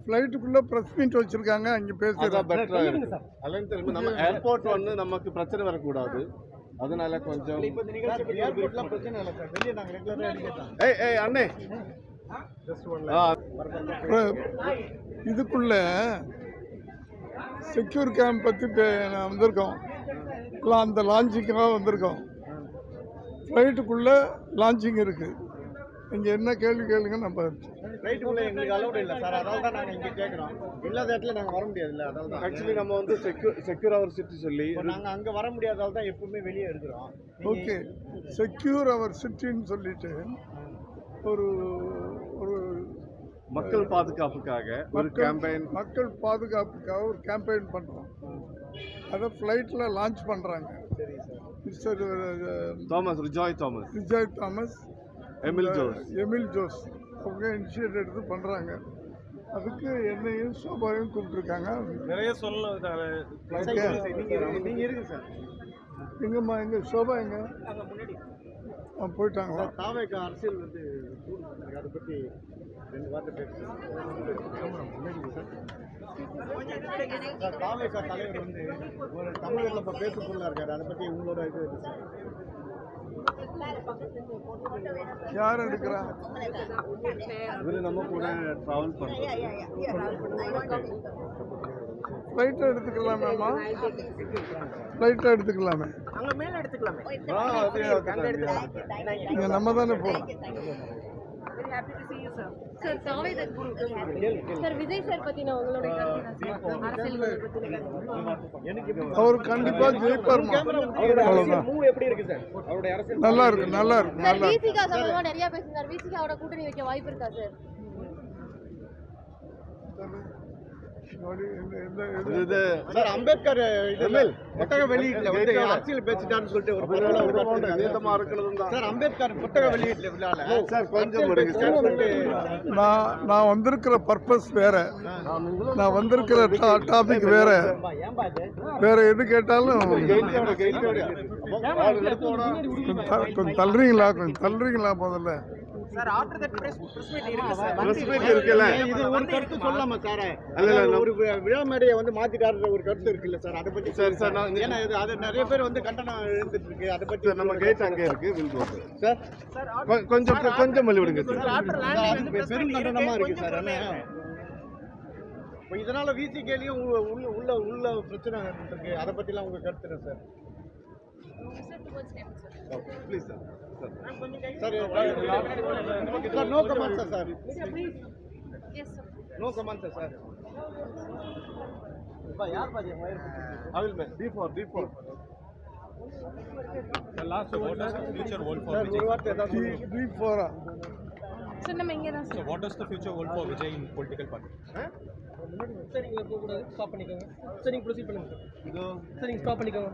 ஃப்ளைட்டுக்குள்ள press meet வச்சிருக்காங்க. அங்க பேசுறது நம்ம ஏர்போர்ட் வந்து நமக்கு பிரச்சனை வரக்கூடாது. அதனால கொஞ்சம் அண்ணே இதுக்குள்ள செக்யூர் கேம்ப் பத்தி வந்திருக்கோம். அந்த லான்ச்சிங்காக வந்திருக்கோம். ஃப்ளைட்டுக்குள்ள லான்ச்சிங் இருக்கு. இங்க என்ன கேள்வி கேளுங்க. நம்ம ஃப்ளைட்டுக்குள்ள எங்களுக்கு அலௌட் இல்லை சார். அதனால தான் நாங்கள் இங்கே கேட்குறோம். இல்லாத இடத்துல நாங்கள் வர முடியாது இல்லை. அதனால தான் ஆக்சுவலி நம்ம வந்து செக்யூர் அவர் சிட்டி சொல்லி நாங்கள் அங்கே வர முடியாதால தான் எப்பவுமே வெளியே இருக்கிறோம். ஓகே, செக்யூர் அவர் சிட்டின்னு சொல்லிட்டு ஒரு ஒரு மக்கள் பாதுகாப்புக்காக ஒரு கேம்பெயின் ஒரு கேம்பெயின் பண்ணுறோம். அதை ஃப்ளைட்டில் லான்ச் பண்ணுறாங்க. மிஸ்டர் தாமஸ் ரிஜாய் தாமஸ் எமில் ஜோஸ் அவங்க இனிஷியேட் எடுத்து பண்ணுறாங்க. அதுக்கு என்னையும் சோபாவையும் கூப்பிட்டுருக்காங்க. நிறைய சொல்லலாம். எங்கம்மா எங்க சோபா எங்க போயிட்டாங்களா? தாவேக அரசியல் வந்து அதை பற்றி 2 வார்த்தை பேசுகிறேன். தாவேக தலைவர் வந்து ஒரு தமிழர்கள் இப்போ பேசக்குள்ள இருக்காரு. அதை பற்றி உங்களோட இது யார் எடுக்கிறா? இவரு நம்ம கூட டிராவல் பண்ணுறோம். ஃப்ளைட்டை எடுத்துக்கலாமேம்மா? ஃப்ளைட்டை எடுத்துக்கலாமே. இங்கே நம்ம தானே போகிறோம். அவர் கண்டிப்பா ஜெயிப்பார். நல்லா இருக்கு. நிறைய பேசுறாரு. விசிகாவோட கூட்டணி வைக்க வாய்ப்பு இருக்கா சார்? அம்பேத்கர் புத்தக வெளியீட்டுல அரசியல் பேசிட்டான்னு சொல்லிட்டு சார் அம்பேத்கர் புத்தக வெளியீட்டுல நான் வந்திருக்கிற பர்பஸ் வேற. நான் வந்திருக்கிற டாபிக் வேற. எது கேட்டாலும் கொஞ்சம் தள்ளுறீங்களா முதல்ல? Sir after that press meet இருக்கு சார். பிரஸ் மீட் இருக்குல. இது ஒரு கருத்து சொல்லலாமா சார்? அல்ல ஒரு விழா மேடையை வந்து மாத்திட்டாருன்ற ஒரு கருத்து இருக்குல்ல சார். அத பத்தி சார் ஏன்னா இது அது நிறைய பேர் வந்து கண்டனம் எழுந்துட்டு இருக்கு. அத பத்தி நம்ம கேட் அங்க இருக்கு. சார் கொஞ்சம் மல்லி விடுங்க சார். ஆஃப்டர் லேண்டிங் வந்து பெரும் கண்டனமா இருக்கு சார். என்ன இப்போ இதனால விசிகேலியும் உள்ள பிரச்சனை இருக்கு. அத பத்திலாம் உங்க கருத்து என்ன sir? Please sir. Sir, no comments, sir. Yes, sir. No comments, sir. I will be D4. The last what is the future world for Vijay? D4. Sir, நம்ம இங்க தான் So what is the future world for Vijay in political party? Sir நீங்க போக கூடாது. Stop பண்ணிக்கோங்க. Sir நீங்க proceed பண்ணுங்க sir. Sir நீங்க ஸ்டாப் பண்ணிக்கோங்க.